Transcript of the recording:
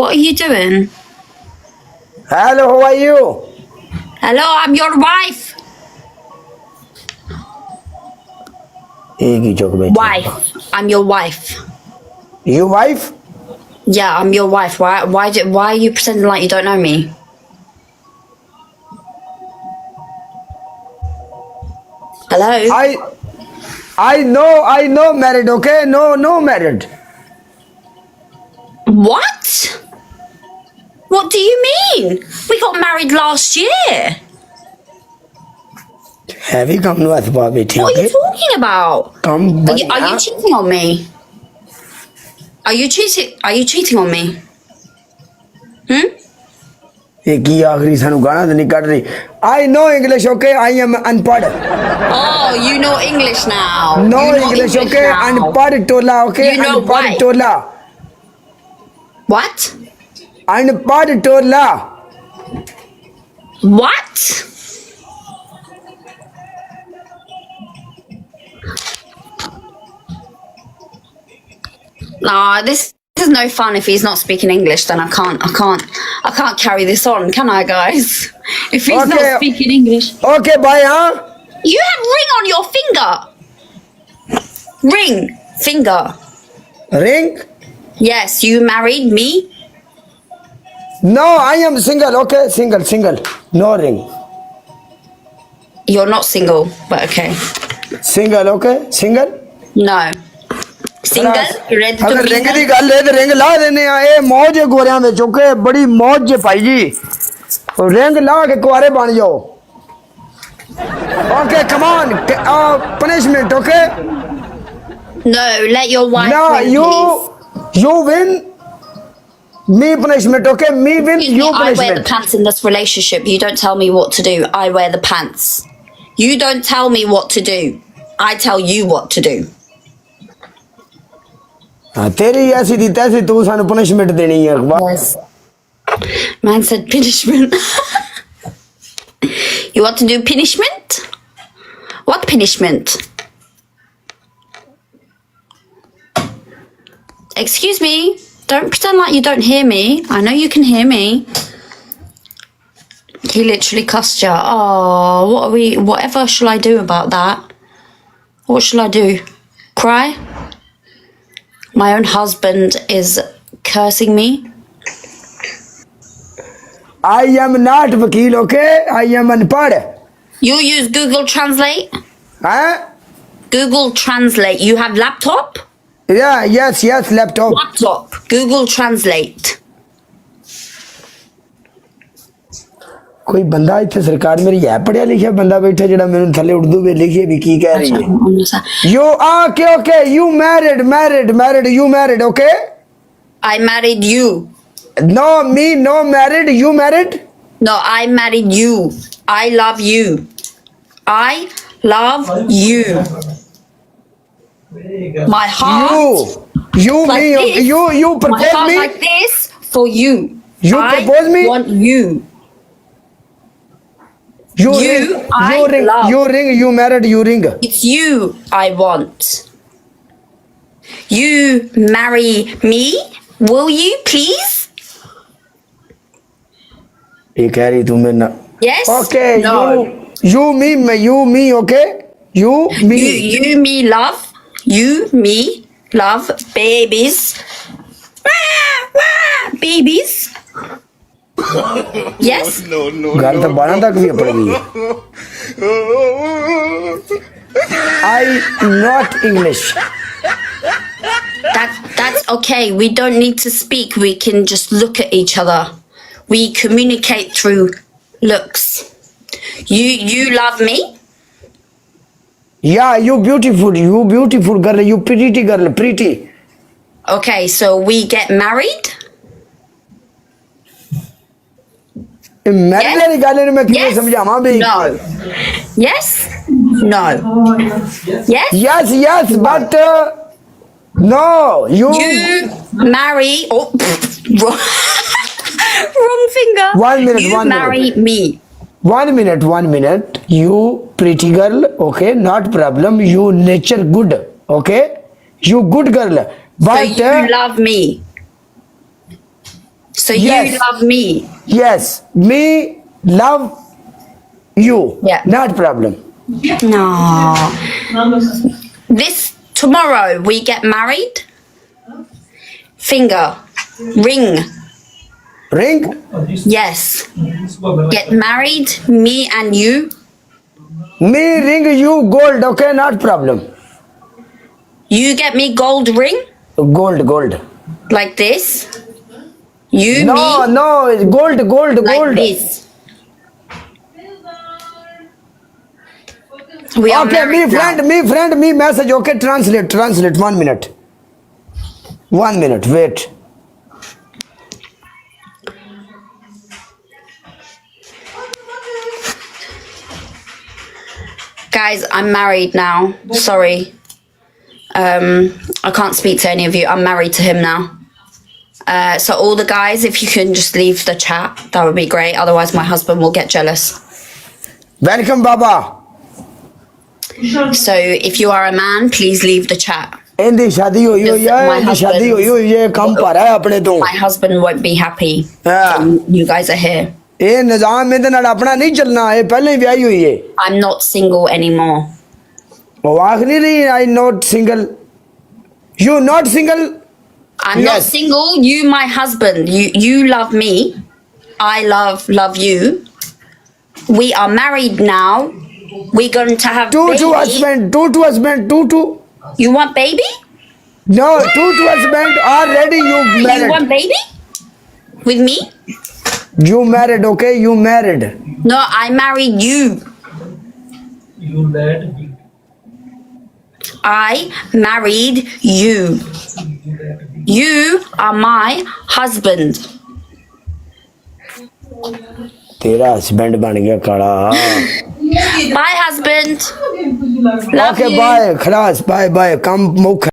What are you doing? Hello, how are you? Hello, I'm your wife. एक ही चौक बैठे. Wife. I'm your wife. You wife? Yeah, I'm your wife. Why are you pretending like you don't know me? Hello? I know married, okay? No married. What? What do you mean? We got married last year. Have you come to Athpa बैठे, What are okay? you talking about? Come Are you cheating on me? Are you cheating on me? एक ही आखिरी सानू गाना तो नहीं काट रही. I know English, okay? I am unpad. Oh, you know English now. No You know English, okay? now. Unpad tola, okay? You know Unpad why? tola. What? Unpad tola. What? Nah, this is no fun if he's not speaking English. Then I can't carry this on, can I, guys? If he's not Okay. speaking English. Okay, bye, huh? You have ring on your finger. Ring, finger. Ring? Yes, you married me. No, I am single, okay? Single. No ring. You're not single, but okay. Single, okay? Single? No. Single? You ready to अगर ring दी mingle? गल है तो ring ला देने आ. ए मौज है गोरियां में चुके बड़ी मौज है भाई जी. रिंग ला के कुआरे बन जाओ. Okay, come on. Punishment, okay? No, let your wife No, win, please. you win. Me punishment, okay? Me win, Excuse you me, I wear the punishment. pants in this relationship. You don't tell me what to do. I wear the pants. You don't tell me what to do. I tell you what to do. हाँ तेरी ऐसी दी तैसी तू सानू punishment देनी है. Yes. Man said punishment. You want to do punishment? What punishment? Excuse me. Don't pretend like you don't hear me. I know you can hear me. He literally cussed you. Oh, whatever shall I do about that? What shall I do? Cry? My own husband is cursing me. I am not वकील, okay? I am unpad. You use Google Translate? हाँ? Google Translate. You have laptop? Yeah, yes, laptop. Laptop. Google Translate. कोई बंदा इत्थे सरकार मेरी है पढ़िया लिखिया बंदा बैठा जेड़ा मेनू थल्ले उर्दू में लिखिए भी की कह रही है. You okay, you married, you married, okay? I married you. No, me, no married, you married? No, I married you. I love you. I love you. My heart. You like me, this. you My propose heart me? like this for you. You I propose me? want you. You You, ring, I love. you ring, you married, you ring. It's you I want. You marry me? Will you please? ये कह रही तू मेरे ना. Yes? Okay, No. you me, okay? You me. You me love. You me love babies. Babies. Yes? गाल तो 12 तक भी पड़ गई है. I not English. That's okay. We don't need to speak. We can just look at each other. We communicate through looks. You love me? Yeah, you beautiful girl, you pretty girl, pretty. Okay, so we get married? मैंने वाली गाने में क्यों Yes? समझावा भी? No. Yes? No. Yes? Yes, but no, you marry. Oh, wrong finger. 1 minute, You 1 marry minute. me. 1 minute. You pretty girl, okay, not problem. You nature good, okay. You good girl, So but you love me. So Yes. you love me. Yes, me love you. Yeah. Not problem. No. This tomorrow we get married. Finger. Ring. Ring? Yes. Get married, me and you. Me ring you gold, okay? Not problem. You get me gold ring Gold. like this. You No, me no, it's gold. like this. We are Okay, married now. me friend, me message. Okay, translate. 1 minute. 1 minute, wait. Guys, I'm married now. Sorry. I can't speak to any of you. I'm married to him now. So all the guys, if you can just leave the chat, that would be great. Otherwise my husband will get jealous. Welcome, Baba. So if you are a man, please leave the chat. इनकी शादी हुई Because है, my इनकी शादी हुई husband- ये कम पर है अपने तो My husband won't be happy Yeah. that you guys are here. ये निजाम ਇਹਦੇ ਨਾਲ ਆਪਣਾ ਨਹੀਂ ਚੱਲਣਾ ਇਹ ਪਹਿਲਾਂ ਹੀ ਵਿਆਹੀ ਹੋਈ ਹੈ I'm not single anymore. ਉਹ ਆਖ ਨਹੀਂ ਰਹੀ I not single you not single I'm not Yes. single. You my husband. You love me. I love you. We are married now. We're going to have two baby. to husband two You want baby? no two to husband already you You married want baby? With me? you married okay you married No, I married you. You married me. I married you. You are my husband. तेरा husband बन गया काला Bye, husband. Love okay you. bye खलास bye कम मुख